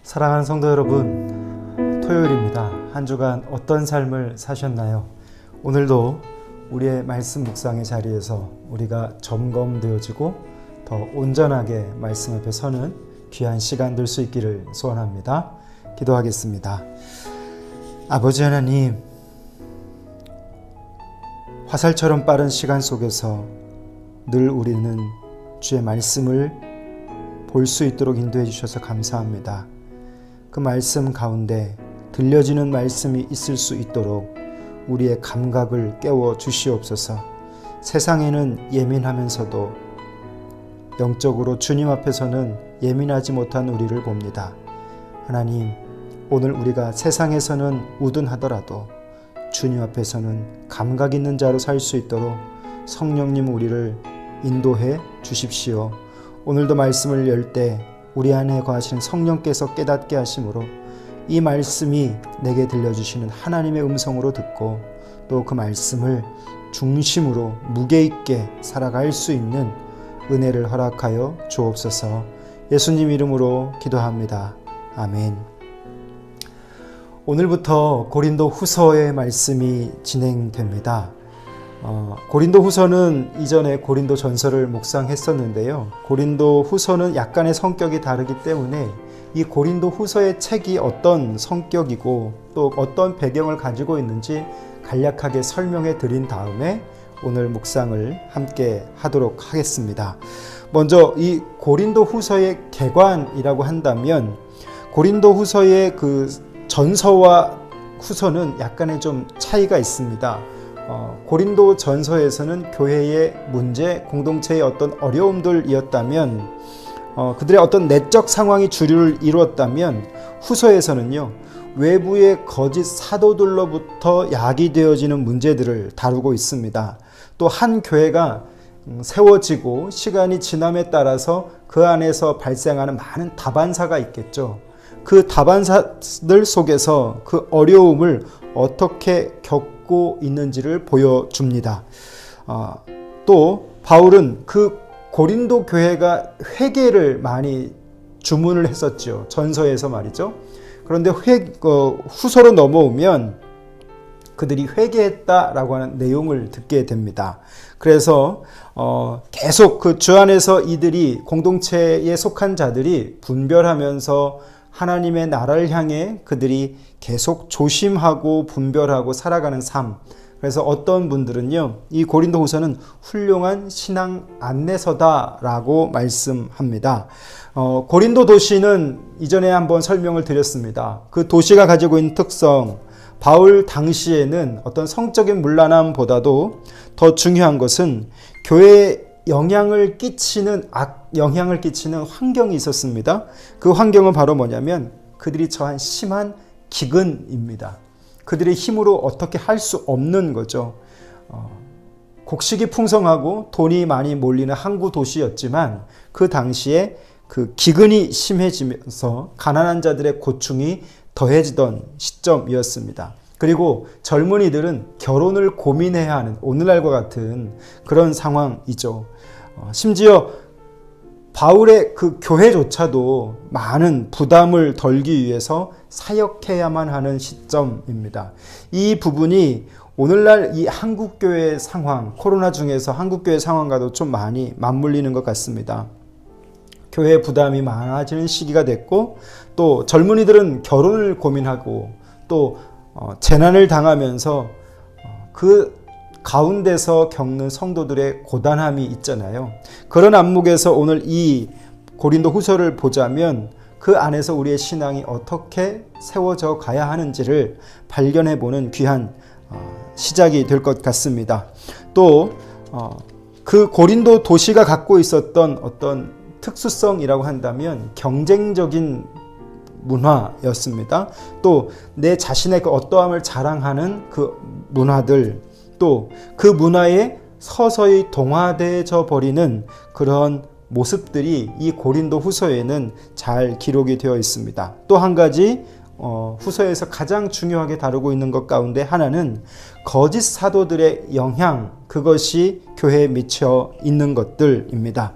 사랑하는 성도 여러분, 토요일입니다. 한 주간 어떤 삶을 사셨나요? 오늘도 우리의 말씀 묵상의 자리에서 우리가 점검되어지고 더 온전하게 말씀 앞에 서는 귀한 시간 될 수 있기를 소원합니다. 기도하겠습니다. 아버지 하나님, 화살처럼 빠른 시간 속에서 늘 우리는 주의 말씀을 볼 수 있도록 인도해 주셔서 감사합니다. 그 말씀 가운데 들려지는 말씀이 있을 수 있도록 우리의 감각을 깨워 주시옵소서. 세상에는 예민하면서도 영적으로 주님 앞에서는 예민하지 못한 우리를 봅니다. 하나님, 오늘 우리가 세상에서는 우둔하더라도 주님 앞에서는 감각 있는 자로 살 수 있도록 성령님 우리를 인도해 주십시오. 오늘도 말씀을 열 때 우리 안에 거하시는 성령께서 깨닫게 하심으로 이 말씀이 내게 들려주시는 하나님의 음성으로 듣고 또 그 말씀을 중심으로 무게 있게 살아갈 수 있는 은혜를 허락하여 주옵소서. 예수님 이름으로 기도합니다. 아멘. 오늘부터 고린도 후서의 말씀이 진행됩니다. 고린도 후서는 이전에 고린도 전서를 묵상했었는데요. 고린도 후서는 약간의 성격이 다르기 때문에 이 고린도 후서의 책이 어떤 성격이고 또 어떤 배경을 가지고 있는지 간략하게 설명해 드린 다음에 오늘 묵상을 함께 하도록 하겠습니다. 먼저 이 고린도 후서의 개관이라고 한다면 고린도 후서의 그 전서와 후서는 약간의 좀 차이가 있습니다. 고린도 전서에서는 교회의 문제, 공동체의 어떤 어려움들이었다면 그들의 어떤 내적 상황이 주류를 이루었다면 후서에서는요, 외부의 거짓 사도들로부터 야기되어지는 문제들을 다루고 있습니다. 또 한 교회가 세워지고 시간이 지남에 따라서 그 안에서 발생하는 많은 다반사가 있겠죠. 그 다반사들 속에서 그 어려움을 어떻게 겪고 있는지를 보여줍니다. 또 바울은 그 고린도 교회가 회개를 많이 주문을 했었죠. 전서에서 말이죠. 그런데 후서로 넘어오면 그들이 회개했다라고 하는 내용을 듣게 됩니다. 그래서 계속 그 주 안에서 이들이 공동체에 속한 자들이 분별하면서 하나님의 나라를 향해 그들이 계속 조심하고 분별하고 살아가는 삶. 그래서 어떤 분들은요, 이 고린도후서는 훌륭한 신앙 안내서다라고 말씀합니다. 고린도 도시는 이전에 한번 설명을 드렸습니다. 그 도시가 가지고 있는 특성, 바울 당시에는 어떤 성적인 문란함보다도 더 중요한 것은 교회에 영향을 끼치는 환경이 있었습니다. 그 환경은 바로 뭐냐면 그들이 처한 심한 기근입니다. 그들의 힘으로 어떻게 할 수 없는 거죠. 곡식이 풍성하고 돈이 많이 몰리는 항구 도시였지만 그 당시에 그 기근이 심해지면서 가난한 자들의 고충이 더해지던 시점이었습니다. 그리고 젊은이들은 결혼을 고민해야 하는 오늘날과 같은 그런 상황이죠. 심지어 바울의 그 교회조차도 많은 부담을 덜기 위해서 사역해야만 하는 시점입니다. 이 부분이 오늘날 이 한국교회의 상황, 코로나 중에서 한국교회 상황과도 좀 많이 맞물리는 것 같습니다. 교회 부담이 많아지는 시기가 됐고 또 젊은이들은 결혼을 고민하고 또 재난을 당하면서 그 가운데서 겪는 성도들의 고단함이 있잖아요. 그런 안목에서 오늘 이 고린도 후서를 보자면 그 안에서 우리의 신앙이 어떻게 세워져 가야 하는지를 발견해보는 귀한 시작이 될 것 같습니다. 또 그 고린도 도시가 갖고 있었던 어떤 특수성이라고 한다면 경쟁적인 문화였습니다. 또 내 자신의 그 어떠함을 자랑하는 그 문화들, 또 그 문화에 서서히 동화되어져 버리는 그런 모습들이 이 고린도 후서에는 잘 기록이 되어 있습니다. 또 한 가지 후서에서 가장 중요하게 다루고 있는 것 가운데 하나는 거짓 사도들의 영향, 그것이 교회에 미쳐 있는 것들입니다.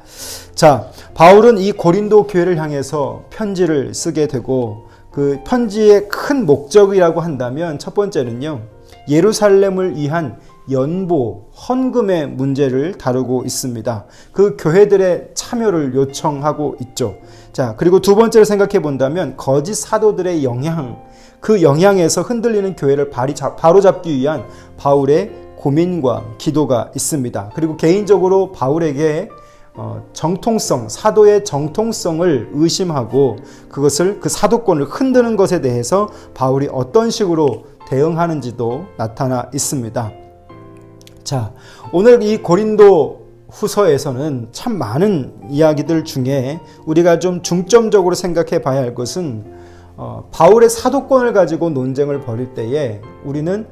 자, 바울은 이 고린도 교회를 향해서 편지를 쓰게 되고 그 편지의 큰 목적이라고 한다면 첫 번째는요, 예루살렘을 위한 연보, 헌금의 문제를 다루고 있습니다. 그 교회들의 참여를 요청하고 있죠. 자, 그리고 두 번째로 생각해 본다면 거짓 사도들의 영향, 그 영향에서 흔들리는 교회를 바로잡기 위한 바울의 고민과 기도가 있습니다. 그리고 개인적으로 바울에게 정통성, 사도의 정통성을 의심하고 그것을, 그 사도권을 흔드는 것에 대해서 바울이 어떤 식으로 대응하는지도 나타나 있습니다. 자, 오늘 이 고린도 후서에서는 참 많은 이야기들 중에 우리가 좀 중점적으로 생각해 봐야 할 것은 바울의 사도권을 가지고 논쟁을 벌일 때에 우리는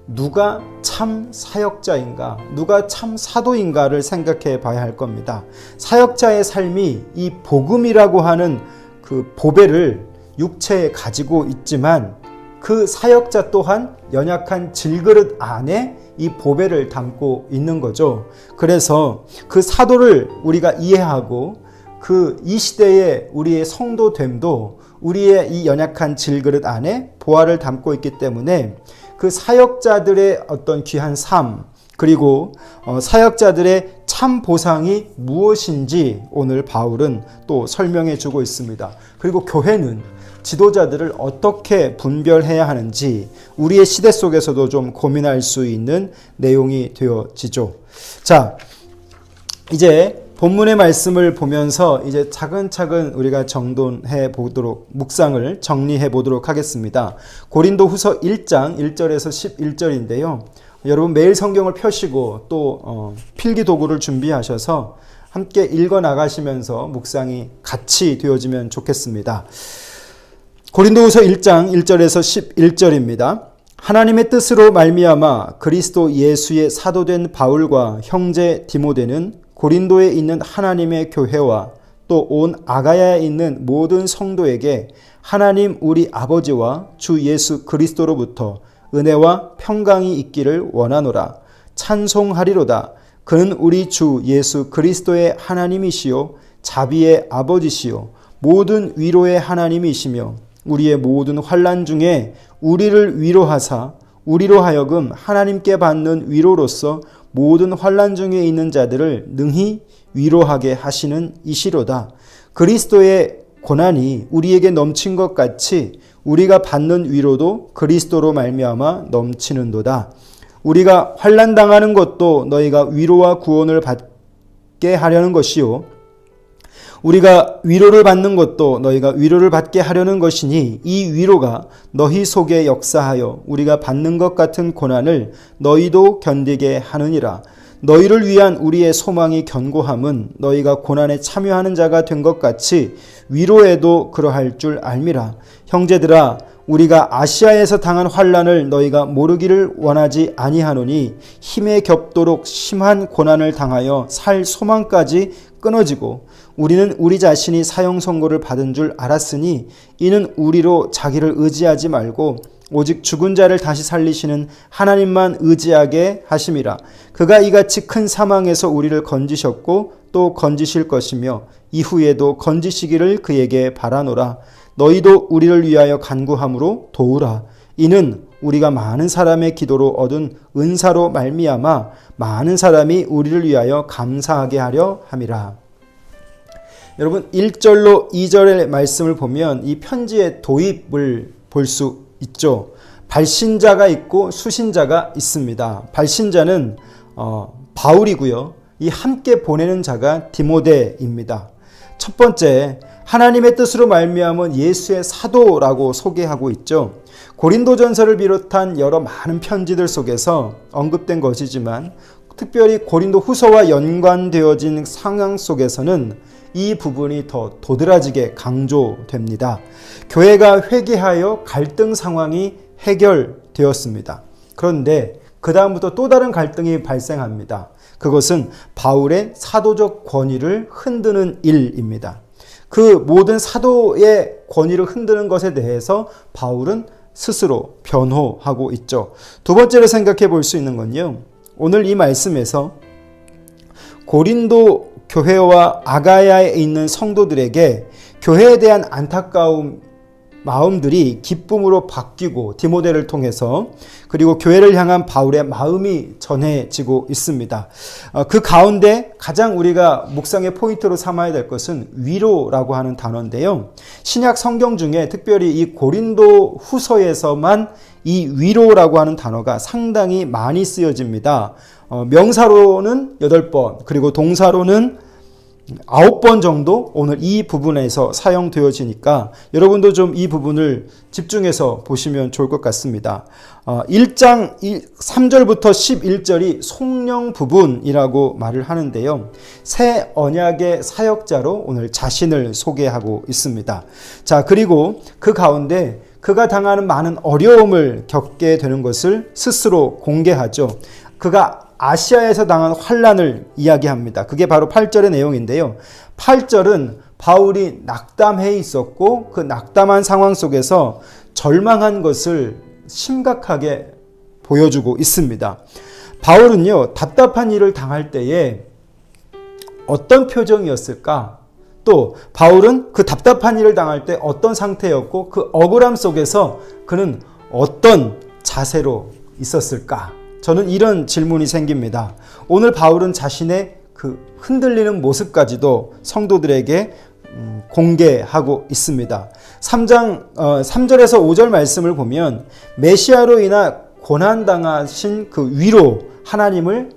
누가 참 사역자인가, 누가 참 사도인가를 생각해 봐야 할 겁니다. 사역자의 삶이 이 복음이라고 하는 그 보배를 육체에 가지고 있지만 그 사역자 또한 연약한 질그릇 안에 이 보배를 담고 있는 거죠. 그래서 그 사도를 우리가 이해하고 그 이 시대의 우리의 성도됨도 우리의 이 연약한 질그릇 안에 보화를 담고 있기 때문에 그 사역자들의 어떤 귀한 삶, 그리고 사역자들의 참 보상이 무엇인지 오늘 바울은 또 설명해 주고 있습니다. 그리고 교회는 지도자들을 어떻게 분별해야 하는지 우리의 시대 속에서도 좀 고민할 수 있는 내용이 되어지죠. 자, 이제 본문의 말씀을 보면서 이제 차근차근 우리가 정돈해 보도록, 묵상을 정리해 보도록 하겠습니다. 고린도 후서 1장 1절에서 11절인데요. 여러분 매일 성경을 펴시고 또 필기 도구를 준비하셔서 함께 읽어 나가시면서 묵상이 같이 되어지면 좋겠습니다. 고린도후서 1장 1절에서 11절입니다. 하나님의 뜻으로 말미암아 그리스도 예수의 사도된 바울과 형제 디모데는 고린도에 있는 하나님의 교회와 또 온 아가야에 있는 모든 성도에게 하나님 우리 아버지와 주 예수 그리스도로부터 은혜와 평강이 있기를 원하노라. 찬송하리로다. 그는 우리 주 예수 그리스도의 하나님이시요 자비의 아버지시요 모든 위로의 하나님이시며 우리의 모든 환난 중에 우리를 위로하사 우리로 하여금 하나님께 받는 위로로서 모든 환난 중에 있는 자들을 능히 위로하게 하시는 이시로다. 그리스도의 고난이 우리에게 넘친 것 같이 우리가 받는 위로도 그리스도로 말미암아 넘치는도다. 우리가 환난 당하는 것도 너희가 위로와 구원을 받게 하려는 것이요 우리가 위로를 받는 것도 너희가 위로를 받게 하려는 것이니 이 위로가 너희 속에 역사하여 우리가 받는 것 같은 고난을 너희도 견디게 하느니라. 너희를 위한 우리의 소망이 견고함은 너희가 고난에 참여하는 자가 된 것 같이 위로에도 그러할 줄 알미라. 형제들아, 우리가 아시아에서 당한 환난을 너희가 모르기를 원하지 아니하노니 힘에 겹도록 심한 고난을 당하여 살 소망까지 끊어지고 우리는 우리 자신이 사형 선고를 받은 줄 알았으니 이는 우리로 자기를 의지하지 말고 오직 죽은 자를 다시 살리시는 하나님만 의지하게 하심이라. 그가 이같이 큰 사망에서 우리를 건지셨고 또 건지실 것이며 이후에도 건지시기를 그에게 바라노라. 너희도 우리를 위하여 간구함으로 도우라. 이는 우리가 많은 사람의 기도로 얻은 은사로 말미암아 많은 사람이 우리를 위하여 감사하게 하려 함이라. 여러분 1절로 2절의 말씀을 보면 이 편지의 도입을 볼 수 있죠. 발신자가 있고 수신자가 있습니다. 발신자는 바울이고요. 이 함께 보내는 자가 디모데입니다. 첫 번째, 하나님의 뜻으로 말미암은 예수의 사도라고 소개하고 있죠. 고린도전서를 비롯한 여러 많은 편지들 속에서 언급된 것이지만 특별히 고린도 후서와 연관되어진 상황 속에서는 이 부분이 더 도드라지게 강조됩니다. 교회가 회개하여 갈등 상황이 해결되었습니다. 그런데 그 다음부터 또 다른 갈등이 발생합니다. 그것은 바울의 사도적 권위를 흔드는 일입니다. 그 모든 사도의 권위를 흔드는 것에 대해서 바울은 스스로 변호하고 있죠. 두 번째로 생각해 볼 수 있는 건요. 오늘 이 말씀에서 고린도 교회와 아가야에 있는 성도들에게 교회에 대한 안타까운 마음들이 기쁨으로 바뀌고 디모데를 통해서 그리고 교회를 향한 바울의 마음이 전해지고 있습니다. 그 가운데 가장 우리가 묵상의 포인트로 삼아야 될 것은 위로라고 하는 단어인데요. 신약 성경 중에 특별히 이 고린도 후서에서만 이 위로라고 하는 단어가 상당히 많이 쓰여집니다. 명사로는 8번 그리고 동사로는 9번 정도 오늘 이 부분에서 사용되어지니까 여러분도 좀 이 부분을 집중해서 보시면 좋을 것 같습니다. 1장 3절부터 11절이 속령 부분이라고 말을 하는데요. 새 언약의 사역자로 오늘 자신을 소개하고 있습니다. 자, 그리고 그 가운데 그가 당하는 많은 어려움을 겪게 되는 것을 스스로 공개하죠. 그가 아시아에서 당한 환난을 이야기합니다. 그게 바로 8절의 내용인데요. 8절은 바울이 낙담해 있었고 그 낙담한 상황 속에서 절망한 것을 심각하게 보여주고 있습니다. 바울은요, 답답한 일을 당할 때에 어떤 표정이었을까? 또 바울은 그 답답한 일을 당할 때 어떤 상태였고 그 억울함 속에서 그는 어떤 자세로 있었을까? 저는 이런 질문이 생깁니다. 오늘 바울은 자신의 그 흔들리는 모습까지도 성도들에게 공개하고 있습니다. 3절에서 5절 말씀을 보면 메시아로 인한 고난당하신 그 위로 하나님을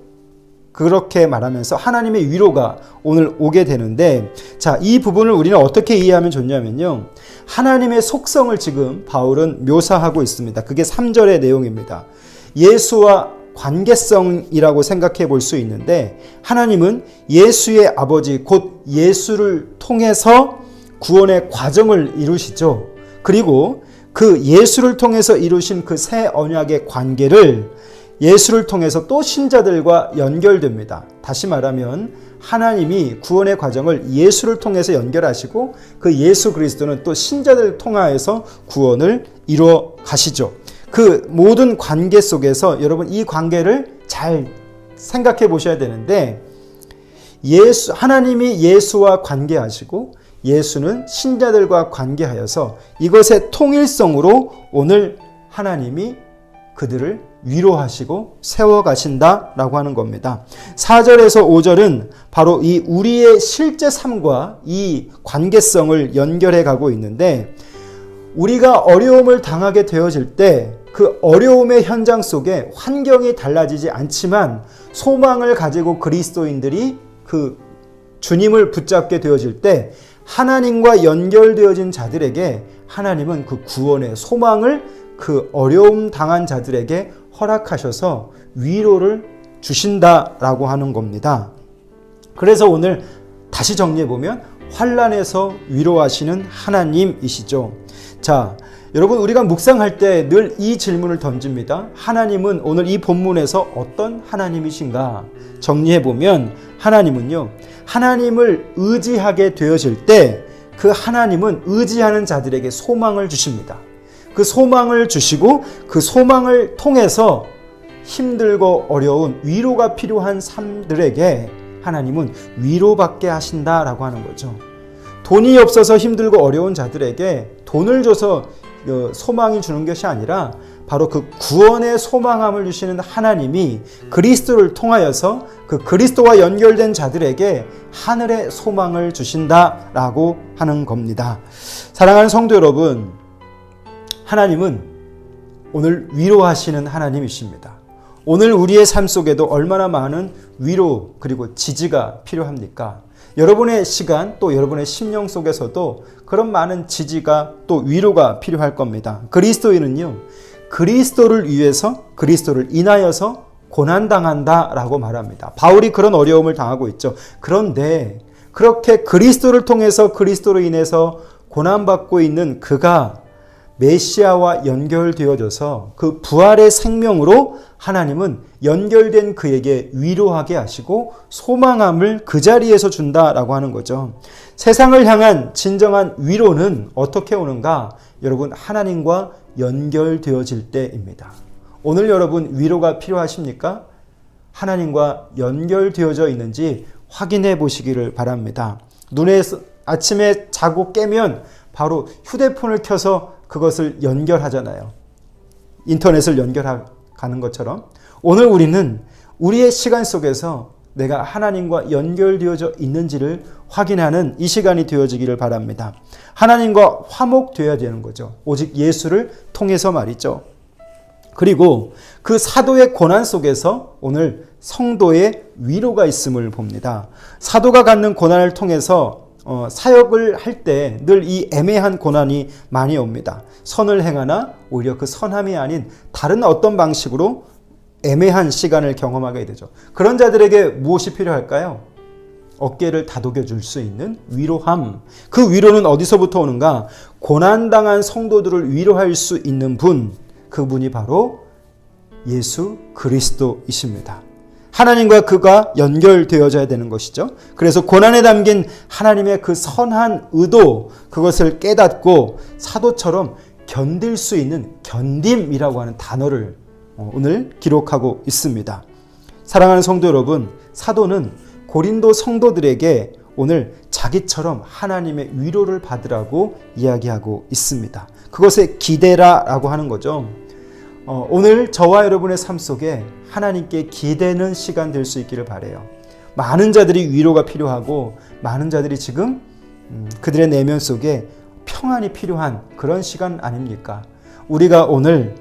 그렇게 말하면서 하나님의 위로가 오늘 오게 되는데, 자, 이 부분을 우리는 어떻게 이해하면 좋냐면요. 하나님의 속성을 지금 바울은 묘사하고 있습니다. 그게 3절의 내용입니다. 예수와 관계성이라고 생각해 볼 수 있는데 하나님은 예수의 아버지 곧 예수를 통해서 구원의 과정을 이루시죠. 그리고 그 예수를 통해서 이루신 그 새 언약의 관계를 예수를 통해서 또 신자들과 연결됩니다. 다시 말하면 하나님이 구원의 과정을 예수를 통해서 연결하시고 그 예수 그리스도는 또 신자들을 통하여서 구원을 이루어 가시죠. 그 모든 관계 속에서 여러분 이 관계를 잘 생각해 보셔야 되는데 하나님이 예수와 관계하시고 예수는 신자들과 관계하여서 이것의 통일성으로 오늘 하나님이 그들을 위로하시고 세워가신다라고 하는 겁니다. 4절에서 5절은 바로 이 우리의 실제 삶과 이 관계성을 연결해 가고 있는데 우리가 어려움을 당하게 되어질 때 그 어려움의 현장 속에 환경이 달라지지 않지만 소망을 가지고 그리스도인들이 그 주님을 붙잡게 되어질 때 하나님과 연결되어진 자들에게 하나님은 그 구원의 소망을 그 어려움 당한 자들에게 허락하셔서 위로를 주신다라고 하는 겁니다. 그래서 오늘 다시 정리해보면 환난에서 위로하시는 하나님이시죠. 자, 여러분 우리가 묵상할 때 늘 이 질문을 던집니다. 하나님은 오늘 이 본문에서 어떤 하나님이신가? 정리해보면 하나님은요, 하나님을 의지하게 되어질 때 그 하나님은 의지하는 자들에게 소망을 주십니다. 그 소망을 주시고 그 소망을 통해서 힘들고 어려운 위로가 필요한 삶들에게 하나님은 위로받게 하신다라고 하는 거죠. 돈이 없어서 힘들고 어려운 자들에게 돈을 줘서 소망이 주는 것이 아니라 바로 그 구원의 소망함을 주시는 하나님이 그리스도를 통하여서 그 그리스도와 연결된 자들에게 하늘의 소망을 주신다라고 하는 겁니다. 사랑하는 성도 여러분, 하나님은 오늘 위로하시는 하나님이십니다. 오늘 우리의 삶 속에도 얼마나 많은 위로 그리고 지지가 필요합니까? 여러분의 시간 또 여러분의 심령 속에서도 그런 많은 지지가 또 위로가 필요할 겁니다. 그리스도인은요, 그리스도를 위해서 그리스도를 인하여서 고난당한다라고 말합니다. 바울이 그런 어려움을 당하고 있죠. 그런데 그렇게 그리스도를 통해서 그리스도로 인해서 고난받고 있는 그가 메시아와 연결되어져서 그 부활의 생명으로 하나님은 연결된 그에게 위로하게 하시고 소망함을 그 자리에서 준다라고 하는 거죠. 세상을 향한 진정한 위로는 어떻게 오는가? 여러분, 하나님과 연결되어질 때입니다. 오늘 여러분 위로가 필요하십니까? 하나님과 연결되어져 있는지 확인해 보시기를 바랍니다. 아침에 자고 깨면 바로 휴대폰을 켜서 그것을 연결하잖아요. 인터넷을 연결하는 것처럼 오늘 우리는 우리의 시간 속에서 내가 하나님과 연결되어져 있는지를 확인하는 이 시간이 되어지기를 바랍니다. 하나님과 화목되어야 되는 거죠. 오직 예수를 통해서 말이죠. 그리고 그 사도의 고난 속에서 오늘 성도의 위로가 있음을 봅니다. 사도가 갖는 고난을 통해서 사역을 할 때 늘 이 애매한 고난이 많이 옵니다. 선을 행하나 오히려 그 선함이 아닌 다른 어떤 방식으로 애매한 시간을 경험하게 되죠. 그런 자들에게 무엇이 필요할까요? 어깨를 다독여 줄 수 있는 위로함. 그 위로는 어디서부터 오는가? 고난당한 성도들을 위로할 수 있는 분, 그분이 바로 예수 그리스도이십니다. 하나님과 그가 연결되어져야 되는 것이죠. 그래서 고난에 담긴 하나님의 그 선한 의도, 그것을 깨닫고 사도처럼 견딜 수 있는 견딤이라고 하는 단어를 오늘 기록하고 있습니다. 사랑하는 성도 여러분, 사도는 고린도 성도들에게 오늘 자기처럼 하나님의 위로를 받으라고 이야기하고 있습니다. 그것에 기대라라고 하는 거죠. 오늘 저와 여러분의 삶 속에 하나님께 기대는 시간 될 수 있기를 바라요. 많은 자들이 위로가 필요하고 많은 자들이 지금 그들의 내면 속에 평안이 필요한 그런 시간 아닙니까? 우리가 오늘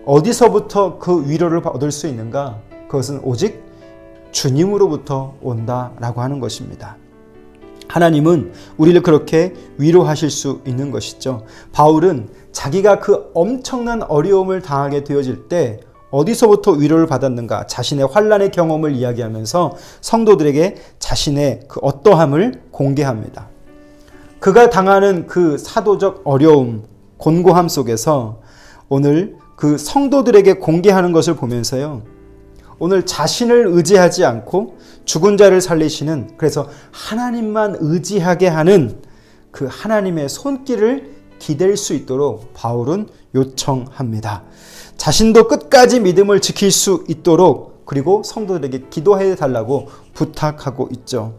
어디서부터 그 위로를 얻을 수 있는가? 그것은 오직 주님으로부터 온다라고 하는 것입니다. 하나님은 우리를 그렇게 위로하실 수 있는 것이죠. 바울은 자기가 그 엄청난 어려움을 당하게 되어질 때 어디서부터 위로를 받았는가? 자신의 환난의 경험을 이야기하면서 성도들에게 자신의 그 어떠함을 공개합니다. 그가 당하는 그 사도적 어려움, 곤고함 속에서 오늘 그 성도들에게 공개하는 것을 보면서요. 오늘 자신을 의지하지 않고 죽은 자를 살리시는, 그래서 하나님만 의지하게 하는 그 하나님의 손길을 기댈 수 있도록 바울은 요청합니다. 자신도 끝까지 믿음을 지킬 수 있도록 그리고 성도들에게 기도해 달라고 부탁하고 있죠.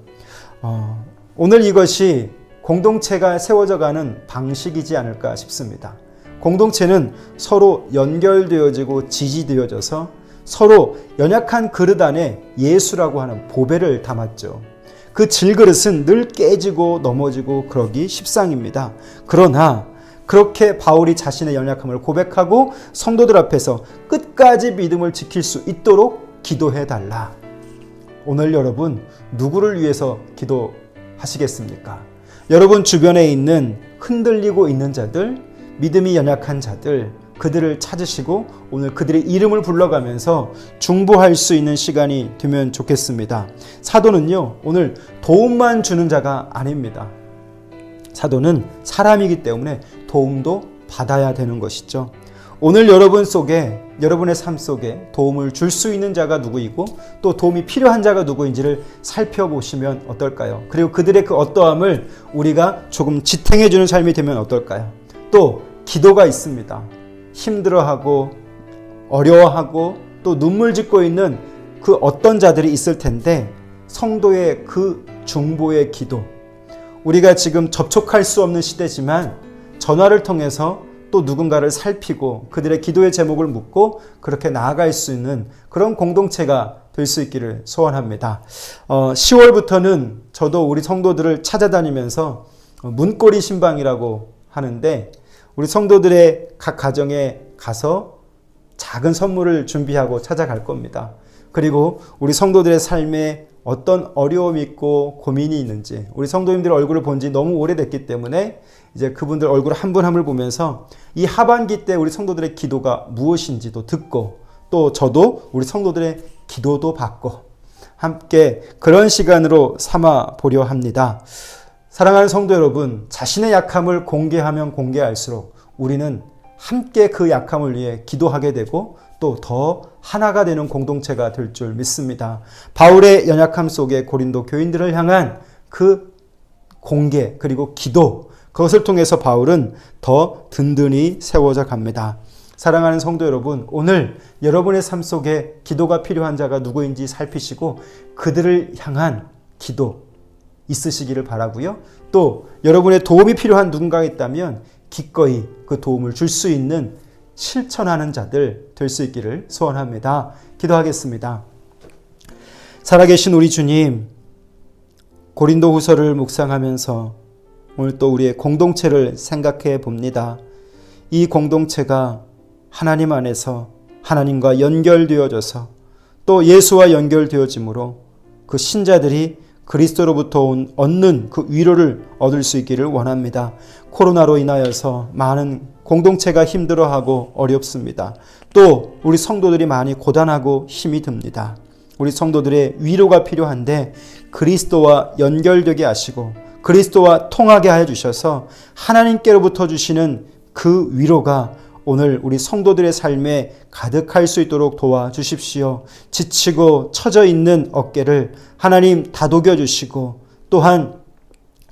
오늘 이것이 공동체가 세워져가는 방식이지 않을까 싶습니다. 공동체는 서로 연결되어지고 지지되어져서 서로 연약한 그릇 안에 예수라고 하는 보배를 담았죠. 그 질그릇은 늘 깨지고 넘어지고 그러기 십상입니다. 그러나 그렇게 바울이 자신의 연약함을 고백하고 성도들 앞에서 끝까지 믿음을 지킬 수 있도록 기도해달라. 오늘 여러분 누구를 위해서 기도하시겠습니까? 여러분 주변에 있는 흔들리고 있는 자들, 믿음이 연약한 자들, 그들을 찾으시고 오늘 그들의 이름을 불러가면서 중보할 수 있는 시간이 되면 좋겠습니다. 사도는요, 오늘 도움만 주는 자가 아닙니다. 사도는 사람이기 때문에 도움도 받아야 되는 것이죠. 오늘 여러분 속에, 여러분의 삶 속에 도움을 줄 수 있는 자가 누구이고 또 도움이 필요한 자가 누구인지를 살펴보시면 어떨까요? 그리고 그들의 그 어떠함을 우리가 조금 지탱해주는 삶이 되면 어떨까요? 또 기도가 있습니다. 힘들어하고 어려워하고 또 눈물 짓고 있는 그 어떤 자들이 있을 텐데 성도의 그 중보의 기도, 우리가 지금 접촉할 수 없는 시대지만 전화를 통해서 또 누군가를 살피고 그들의 기도의 제목을 묻고 그렇게 나아갈 수 있는 그런 공동체가 될 수 있기를 소원합니다. 10월부터는 저도 우리 성도들을 찾아다니면서 문고리 신방이라고 하는데 우리 성도들의 각 가정에 가서 작은 선물을 준비하고 찾아갈 겁니다. 그리고 우리 성도들의 삶에 어떤 어려움이 있고 고민이 있는지, 우리 성도님들 얼굴을 본 지 너무 오래됐기 때문에 이제 그분들 얼굴 한 분 한 분 보면서 이 하반기 때 우리 성도들의 기도가 무엇인지도 듣고 또 저도 우리 성도들의 기도도 받고 함께 그런 시간으로 삼아 보려 합니다. 사랑하는 성도 여러분, 자신의 약함을 공개하면 공개할수록 우리는 함께 그 약함을 위해 기도하게 되고 또 더 하나가 되는 공동체가 될 줄 믿습니다. 바울의 연약함 속에 고린도 교인들을 향한 그 공개 그리고 기도, 그것을 통해서 바울은 더 든든히 세워져 갑니다. 사랑하는 성도 여러분, 오늘 여러분의 삶 속에 기도가 필요한 자가 누구인지 살피시고 그들을 향한 기도 있으시기를 바라고요. 또 여러분의 도움이 필요한 누군가가 있다면 기꺼이 그 도움을 줄 수 있는 실천하는 자들 될 수 있기를 소원합니다. 기도하겠습니다. 살아계신 우리 주님, 고린도후서를 묵상하면서 오늘 또 우리의 공동체를 생각해 봅니다. 이 공동체가 하나님 안에서 하나님과 연결되어져서 또 예수와 연결되어짐으로 그 신자들이 그리스도로부터 얻는 그 위로를 얻을 수 있기를 원합니다. 코로나로 인하여서 많은 공동체가 힘들어하고 어렵습니다. 또 우리 성도들이 많이 고단하고 힘이 듭니다. 우리 성도들의 위로가 필요한데 그리스도와 연결되게 하시고 그리스도와 통하게 하여 주셔서 하나님께로부터 주시는 그 위로가 오늘 우리 성도들의 삶에 가득할 수 있도록 도와주십시오. 지치고 처져 있는 어깨를 하나님 다독여 주시고 또한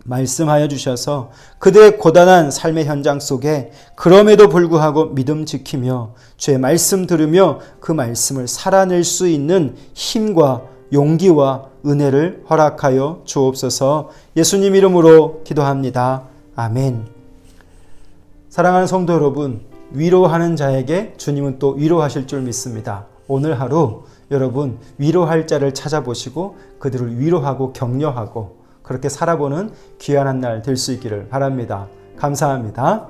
말씀하여 주셔서 그들의 고단한 삶의 현장 속에 그럼에도 불구하고 믿음 지키며 주의 말씀 들으며 그 말씀을 살아낼 수 있는 힘과 용기와 은혜를 허락하여 주옵소서. 예수님 이름으로 기도합니다. 아멘. 사랑하는 성도 여러분, 위로하는 자에게 주님은 또 위로하실 줄 믿습니다. 오늘 하루 여러분 위로할 자를 찾아보시고 그들을 위로하고 격려하고 그렇게 살아보는 귀한 한 날 될 수 있기를 바랍니다. 감사합니다.